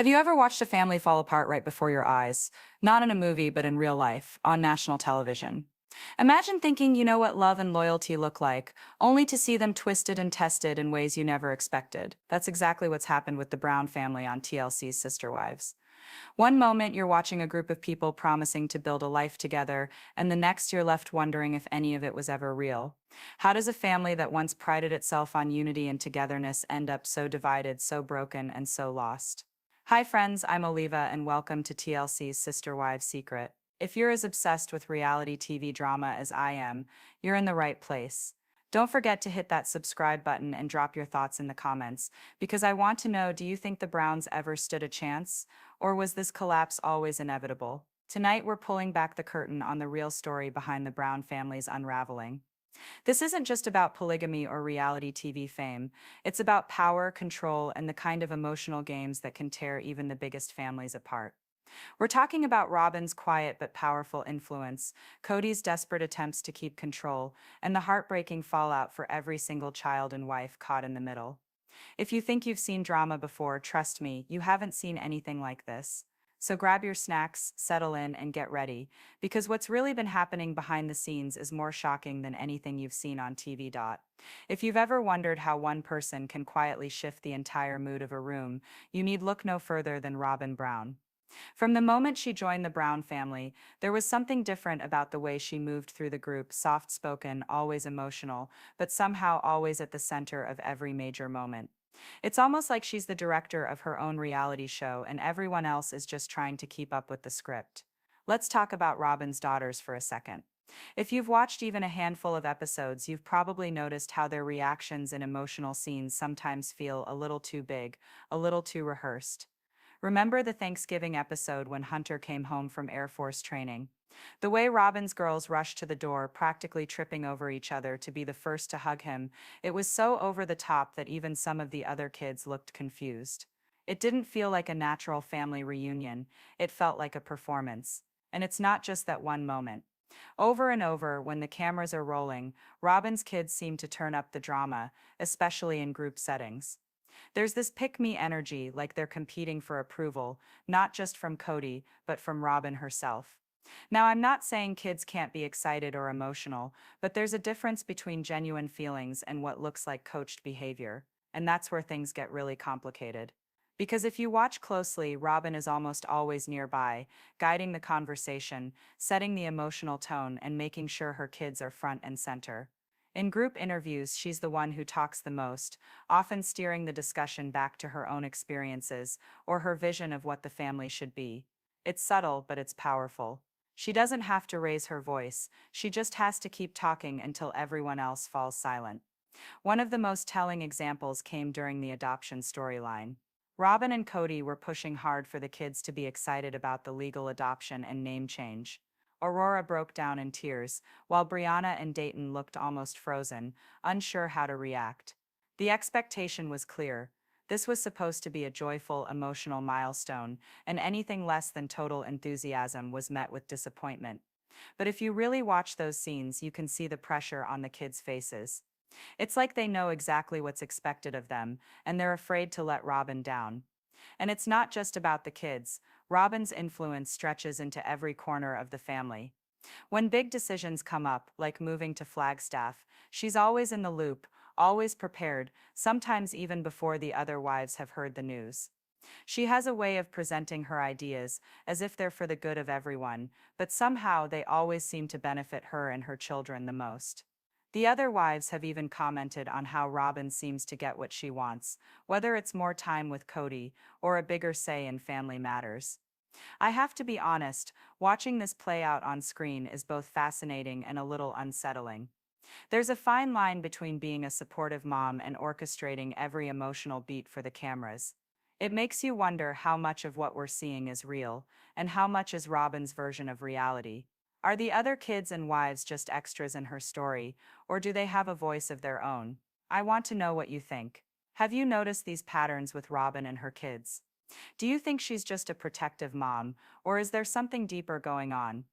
Have you ever watched a family fall apart right before your eyes? Not in a movie, but in real life, on national television. Imagine thinking you know what love and loyalty look like, only to see them twisted and tested in ways you never expected. That's exactly what's happened with the Brown family on TLC's Sister Wives. One moment you're watching a group of people promising to build a life together, and the next you're left wondering if any of it was ever real. How does a family that once prided itself on unity and togetherness end up so divided, so broken, and so lost? Hi, friends, I'm Oliva, and welcome to TLC's Sister Wives Secret. If you're as obsessed with reality TV drama as I am, you're in the right place. Don't forget to hit that subscribe button and drop your thoughts in the comments, because I want to know, do you think the Browns ever stood a chance? Or was this collapse always inevitable? Tonight, we're pulling back the curtain on the real story behind the Brown family's unraveling. This isn't just about polygamy or reality TV fame. It's about power, control, and the kind of emotional games that can tear even the biggest families apart. We're talking about Robin's quiet but powerful influence, Cody's desperate attempts to keep control, and the heartbreaking fallout for every single child and wife caught in the middle. If you think you've seen drama before, trust me, you haven't seen anything like this. So grab your snacks, settle in, and get ready, because what's really been happening behind the scenes is more shocking than anything you've seen on TV. If you've ever wondered how one person can quietly shift the entire mood of a room, you need look no further than Robin Brown. From the moment she joined the Brown family, there was something different about the way she moved through the group, soft-spoken, always emotional, but somehow always at the center of every major moment. It's almost like she's the director of her own reality show and everyone else is just trying to keep up with the script. Let's talk about Robin's daughters for a second. If you've watched even a handful of episodes, you've probably noticed how their reactions in emotional scenes sometimes feel a little too big, a little too rehearsed. Remember the Thanksgiving episode when Hunter came home from Air Force training? The way Robin's girls rushed to the door, practically tripping over each other to be the first to hug him, it was so over the top that even some of the other kids looked confused. It didn't feel like a natural family reunion, it felt like a performance. And it's not just that one moment. Over and over, when the cameras are rolling, Robin's kids seem to turn up the drama, especially in group settings. There's this pick-me energy, like they're competing for approval, not just from Cody, but from Robin herself. Now, I'm not saying kids can't be excited or emotional, but there's a difference between genuine feelings and what looks like coached behavior, and that's where things get really complicated. Because if you watch closely, Robin is almost always nearby, guiding the conversation, setting the emotional tone, and making sure her kids are front and center. In group interviews, she's the one who talks the most, often steering the discussion back to her own experiences or her vision of what the family should be. It's subtle, but it's powerful. She doesn't have to raise her voice, she just has to keep talking until everyone else falls silent. One of the most telling examples came during the adoption storyline. Robin and Cody were pushing hard for the kids to be excited about the legal adoption and name change. Aurora broke down in tears, while Brianna and Dayton looked almost frozen, unsure how to react. The expectation was clear. This was supposed to be a joyful, emotional milestone, and anything less than total enthusiasm was met with disappointment. But if you really watch those scenes, you can see the pressure on the kids' faces. It's like they know exactly what's expected of them, and they're afraid to let Robin down. And it's not just about the kids. Robin's influence stretches into every corner of the family. When big decisions come up, like moving to Flagstaff, she's always in the loop, always prepared, sometimes even before the other wives have heard the news. She has a way of presenting her ideas as if they're for the good of everyone, but somehow they always seem to benefit her and her children the most. The other wives have even commented on how Robin seems to get what she wants, whether it's more time with Cody or a bigger say in family matters. I have to be honest, watching this play out on screen is both fascinating and a little unsettling. There's a fine line between being a supportive mom and orchestrating every emotional beat for the cameras. It makes you wonder how much of what we're seeing is real, and how much is Robin's version of reality. Are the other kids and wives just extras in her story, or do they have a voice of their own? I want to know what you think. Have you noticed these patterns with Robin and her kids? Do you think she's just a protective mom, or is there something deeper going on?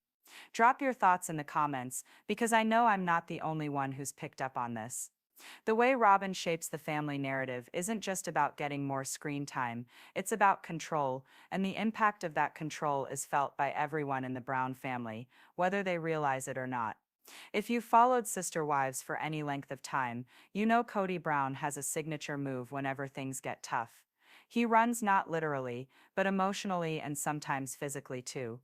Drop your thoughts in the comments, because I know I'm not the only one who's picked up on this. The way Robin shapes the family narrative isn't just about getting more screen time, it's about control, and the impact of that control is felt by everyone in the Brown family, whether they realize it or not. If you've followed Sister Wives for any length of time, you know Cody Brown has a signature move whenever things get tough. He runs not literally, but emotionally and sometimes physically too.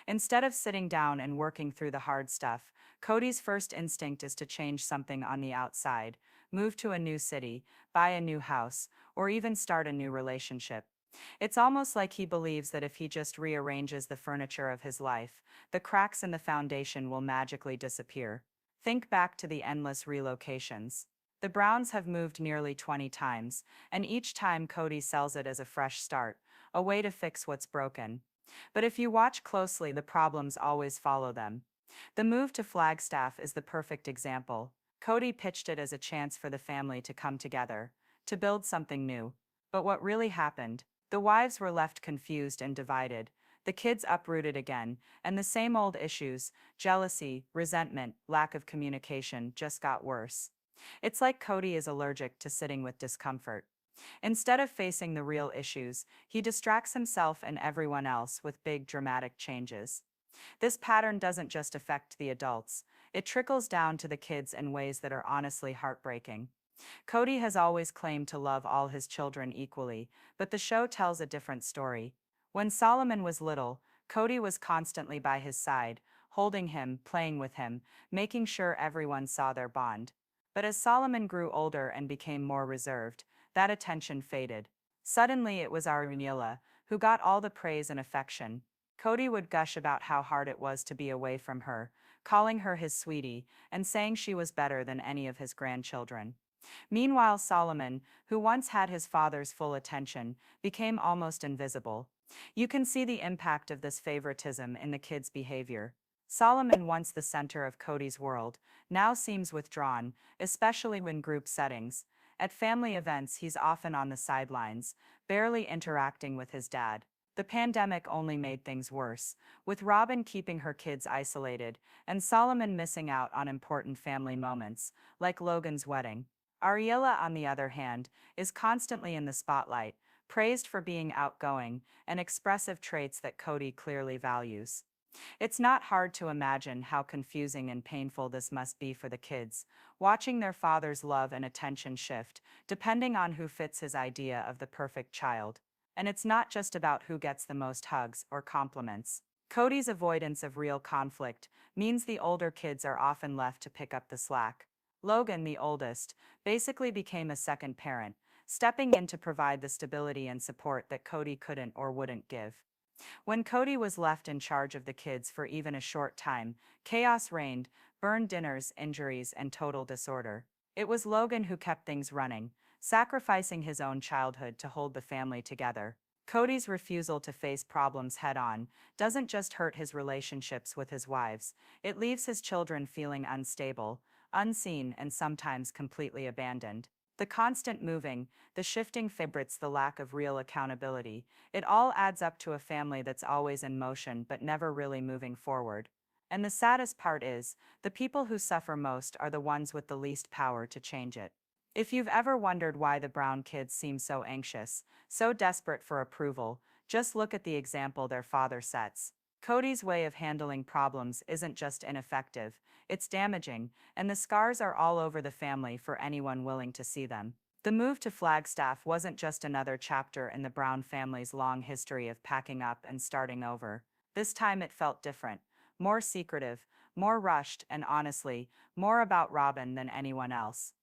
Instead of sitting down and working through the hard stuff, Cody's first instinct is to change something on the outside, move to a new city, buy a new house, or even start a new relationship. It's almost like he believes that if he just rearranges the furniture of his life, the cracks in the foundation will magically disappear. Think back to the endless relocations. The Browns have moved nearly 20 times, and each time Cody sells it as a fresh start, a way to fix what's broken. But if you watch closely, the problems always follow them. The move to Flagstaff is the perfect example. Cody pitched it as a chance for the family to come together, to build something new. But what really happened? The wives were left confused and divided, the kids uprooted again, and the same old issues, jealousy, resentment, lack of communication, just got worse. It's like Cody is allergic to sitting with discomfort. Instead of facing the real issues, he distracts himself and everyone else with big dramatic changes. This pattern doesn't just affect the adults, it trickles down to the kids in ways that are honestly heartbreaking. Cody has always claimed to love all his children equally, but the show tells a different story. When Solomon was little, Cody was constantly by his side, holding him, playing with him, making sure everyone saw their bond. But as Solomon grew older and became more reserved, that attention faded. Suddenly it was Ariella who got all the praise and affection. Cody would gush about how hard it was to be away from her, calling her his sweetie, and saying she was better than any of his grandchildren. Meanwhile, Solomon, who once had his father's full attention, became almost invisible. You can see the impact of this favoritism in the kid's behavior. Solomon, once the center of Cody's world, now seems withdrawn, especially in group settings. At family events, he's often on the sidelines, barely interacting with his dad. The pandemic only made things worse, with Robin keeping her kids isolated and Solomon missing out on important family moments, like Logan's wedding. Ariella, on the other hand, is constantly in the spotlight, praised for being outgoing and expressive traits that Cody clearly values. It's not hard to imagine how confusing and painful this must be for the kids, watching their father's love and attention shift, depending on who fits his idea of the perfect child. And it's not just about who gets the most hugs or compliments. Cody's avoidance of real conflict means the older kids are often left to pick up the slack. Logan, the oldest, basically became a second parent, stepping in to provide the stability and support that Cody couldn't or wouldn't give. When Cody was left in charge of the kids for even a short time, chaos reigned, burned dinners, injuries, and total disorder. It was Logan who kept things running, sacrificing his own childhood to hold the family together. Cody's refusal to face problems head-on doesn't just hurt his relationships with his wives, it leaves his children feeling unstable, unseen, and sometimes completely abandoned. The constant moving, the shifting favorites, the lack of real accountability, it all adds up to a family that's always in motion but never really moving forward. And the saddest part is, the people who suffer most are the ones with the least power to change it. If you've ever wondered why the Brown kids seem so anxious, so desperate for approval, just look at the example their father sets. Cody's way of handling problems isn't just ineffective, it's damaging, and the scars are all over the family for anyone willing to see them. The move to Flagstaff wasn't just another chapter in the Brown family's long history of packing up and starting over. This time it felt different, more secretive, more rushed, and honestly, more about Robin than anyone else.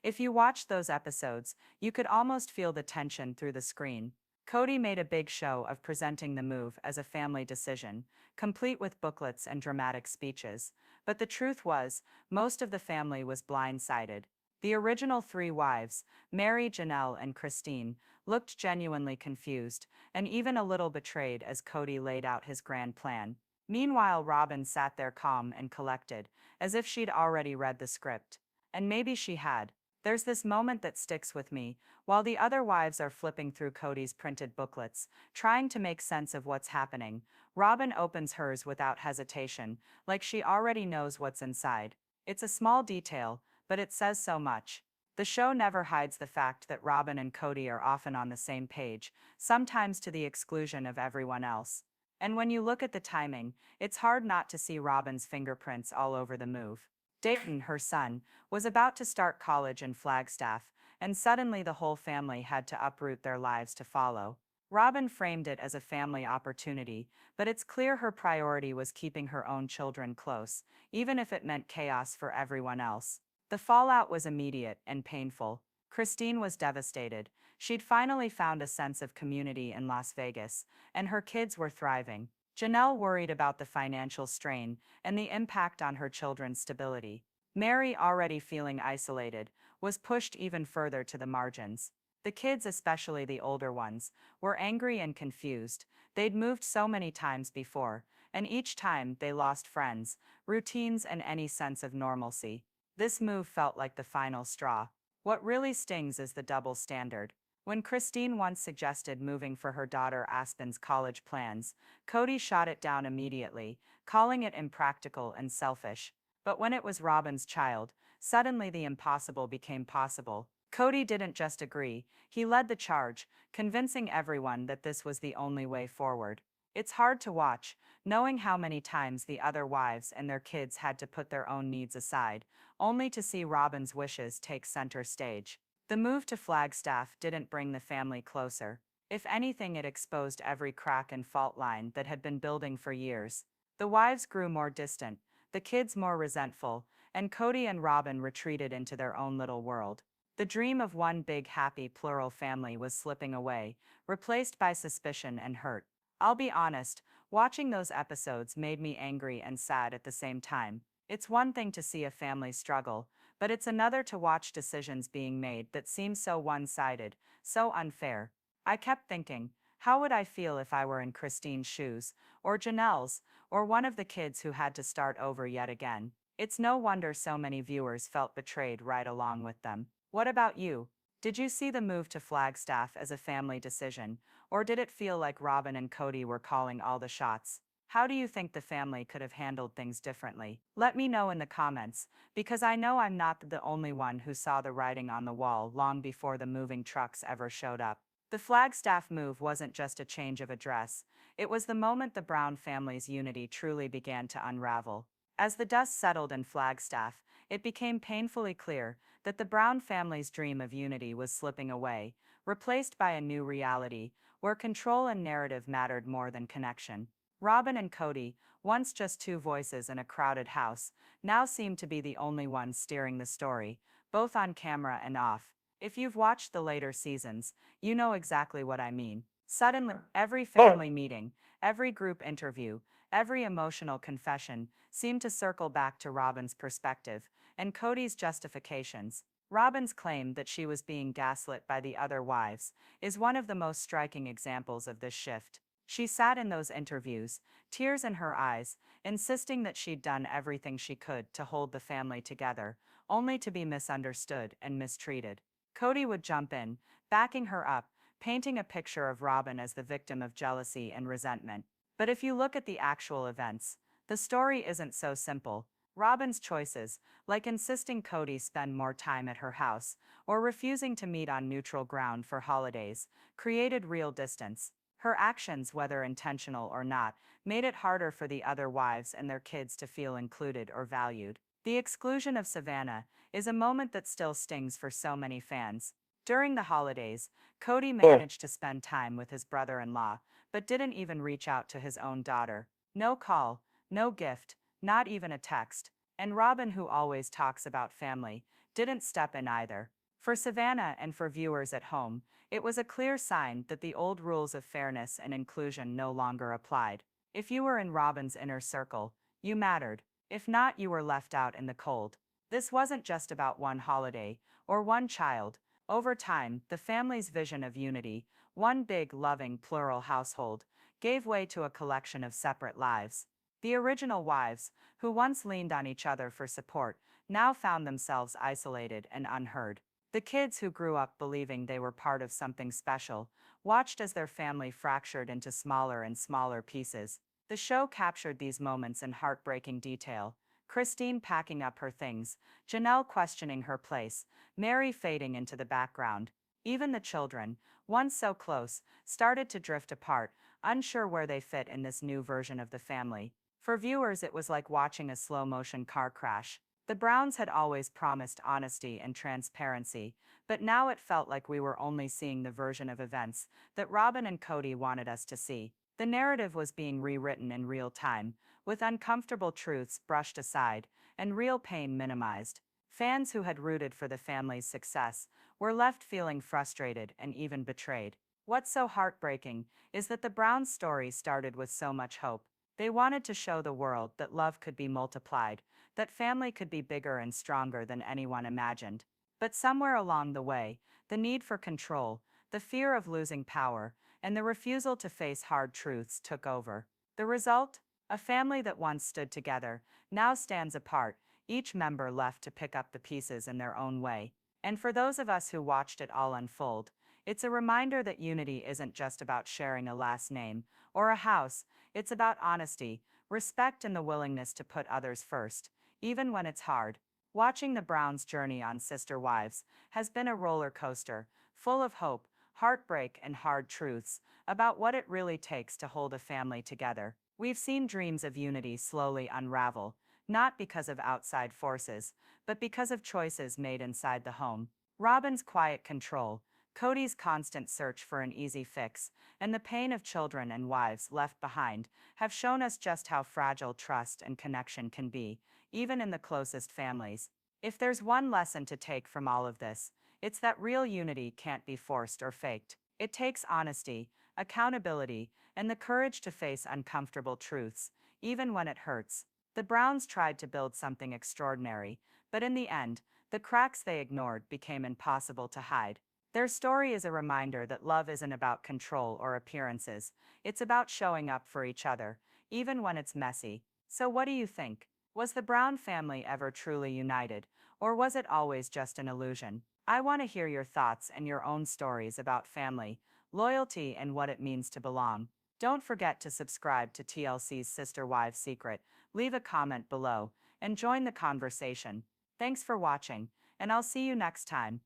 If you watched those episodes, you could almost feel the tension through the screen. Cody made a big show of presenting the move as a family decision, complete with booklets and dramatic speeches. But the truth was, most of the family was blindsided. The original three wives, Mary, Janelle, and Christine, looked genuinely confused, and even a little betrayed as Cody laid out his grand plan. Meanwhile, Robin sat there calm and collected, as if she'd already read the script. And maybe she had. There's this moment that sticks with me. While the other wives are flipping through Cody's printed booklets, trying to make sense of what's happening, Robin opens hers without hesitation, like she already knows what's inside. It's a small detail, but it says so much. The show never hides the fact that Robin and Cody are often on the same page, sometimes to the exclusion of everyone else. And when you look at the timing, it's hard not to see Robin's fingerprints all over the move. Dayton, her son, was about to start college in Flagstaff, and suddenly the whole family had to uproot their lives to follow. Robin framed it as a family opportunity, but it's clear her priority was keeping her own children close, even if it meant chaos for everyone else. The fallout was immediate and painful. Christine was devastated. She'd finally found a sense of community in Las Vegas, and her kids were thriving. Janelle worried about the financial strain and the impact on her children's stability. Mary, already feeling isolated, was pushed even further to the margins. The kids, especially the older ones, were angry and confused. They'd moved so many times before, and each time they lost friends, routines, and any sense of normalcy. This move felt like the final straw. What really stings is the double standard. When Christine once suggested moving for her daughter Aspen's college plans, Cody shot it down immediately, calling it impractical and selfish. But when it was Robin's child, suddenly the impossible became possible. Cody didn't just agree, he led the charge, convincing everyone that this was the only way forward. It's hard to watch, knowing how many times the other wives and their kids had to put their own needs aside, only to see Robin's wishes take center stage. The move to Flagstaff didn't bring the family closer. If anything, it exposed every crack and fault line that had been building for years. The wives grew more distant, the kids more resentful, and Cody and Robin retreated into their own little world. The dream of one big happy plural family was slipping away, replaced by suspicion and hurt. I'll be honest, watching those episodes made me angry and sad at the same time. It's one thing to see a family struggle, but it's another to watch decisions being made that seem so one-sided, so unfair. I kept thinking, how would I feel if I were in Christine's shoes, or Janelle's, or one of the kids who had to start over yet again? It's no wonder so many viewers felt betrayed right along with them. What about you? Did you see the move to Flagstaff as a family decision, or did it feel like Robin and Cody were calling all the shots? How do you think the family could have handled things differently? Let me know in the comments, because I know I'm not the only one who saw the writing on the wall long before the moving trucks ever showed up. The Flagstaff move wasn't just a change of address, it was the moment the Brown family's unity truly began to unravel. As the dust settled in Flagstaff, it became painfully clear that the Brown family's dream of unity was slipping away, replaced by a new reality, where control and narrative mattered more than connection. Robin and Cody, once just two voices in a crowded house, now seemed to be the only ones steering the story, both on camera and off. If you've watched the later seasons, you know exactly what I mean. Suddenly, every family meeting, every group interview, every emotional confession seemed to circle back to Robin's perspective, and Cody's justifications. Robin's claim that she was being gaslit by the other wives is one of the most striking examples of this shift. She sat in those interviews, tears in her eyes, insisting that she'd done everything she could to hold the family together, only to be misunderstood and mistreated. Cody would jump in, backing her up, painting a picture of Robin as the victim of jealousy and resentment. But if you look at the actual events, the story isn't so simple. Robin's choices, like insisting Cody spend more time at her house, or refusing to meet on neutral ground for holidays, created real distance. Her actions, whether intentional or not, made it harder for the other wives and their kids to feel included or valued. The exclusion of Savannah is a moment that still stings for so many fans. During the holidays, Cody managed to spend time with his brother-in-law, but didn't even reach out to his own daughter. No call, no gift, not even a text. And Robin, who always talks about family, didn't step in either. For Savannah and for viewers at home, it was a clear sign that the old rules of fairness and inclusion no longer applied. If you were in Robin's inner circle, you mattered. If not, you were left out in the cold. This wasn't just about one holiday or one child. Over time, the family's vision of unity, one big, loving, plural household, gave way to a collection of separate lives. The original wives, who once leaned on each other for support, now found themselves isolated and unheard. The kids, who grew up believing they were part of something special, watched as their family fractured into smaller and smaller pieces. The show captured these moments in heartbreaking detail. Christine packing up her things, Janelle questioning her place, Mary fading into the background. Even the children, once so close, started to drift apart, unsure where they fit in this new version of the family. For viewers, it was like watching a slow-motion car crash. The Browns had always promised honesty and transparency, but now it felt like we were only seeing the version of events that Robin and Cody wanted us to see. The narrative was being rewritten in real time, with uncomfortable truths brushed aside and real pain minimized. Fans who had rooted for the family's success were left feeling frustrated and even betrayed. What's so heartbreaking is that the Browns' story started with so much hope. They wanted to show the world that love could be multiplied, that family could be bigger and stronger than anyone imagined. But somewhere along the way, the need for control, the fear of losing power, and the refusal to face hard truths took over. The result? A family that once stood together now stands apart, each member left to pick up the pieces in their own way. And for those of us who watched it all unfold, it's a reminder that unity isn't just about sharing a last name or a house, it's about honesty, respect, and the willingness to put others first, even when it's hard. Watching the Browns' journey on Sister Wives has been a roller coaster, full of hope, heartbreak, and hard truths about what it really takes to hold a family together. We've seen dreams of unity slowly unravel, not because of outside forces, but because of choices made inside the home. Robin's quiet control, Cody's constant search for an easy fix, and the pain of children and wives left behind have shown us just how fragile trust and connection can be, even in the closest families. If there's one lesson to take from all of this, it's that real unity can't be forced or faked. It takes honesty, accountability, and the courage to face uncomfortable truths, even when it hurts. The Browns tried to build something extraordinary, but in the end, the cracks they ignored became impossible to hide. Their story is a reminder that love isn't about control or appearances, it's about showing up for each other, even when it's messy. So what do you think? Was the Brown family ever truly united, or was it always just an illusion? I want to hear your thoughts and your own stories about family, loyalty, and what it means to belong. Don't forget to subscribe to TLC's Sister Wives Secret, leave a comment below, and join the conversation. Thanks for watching, and I'll see you next time.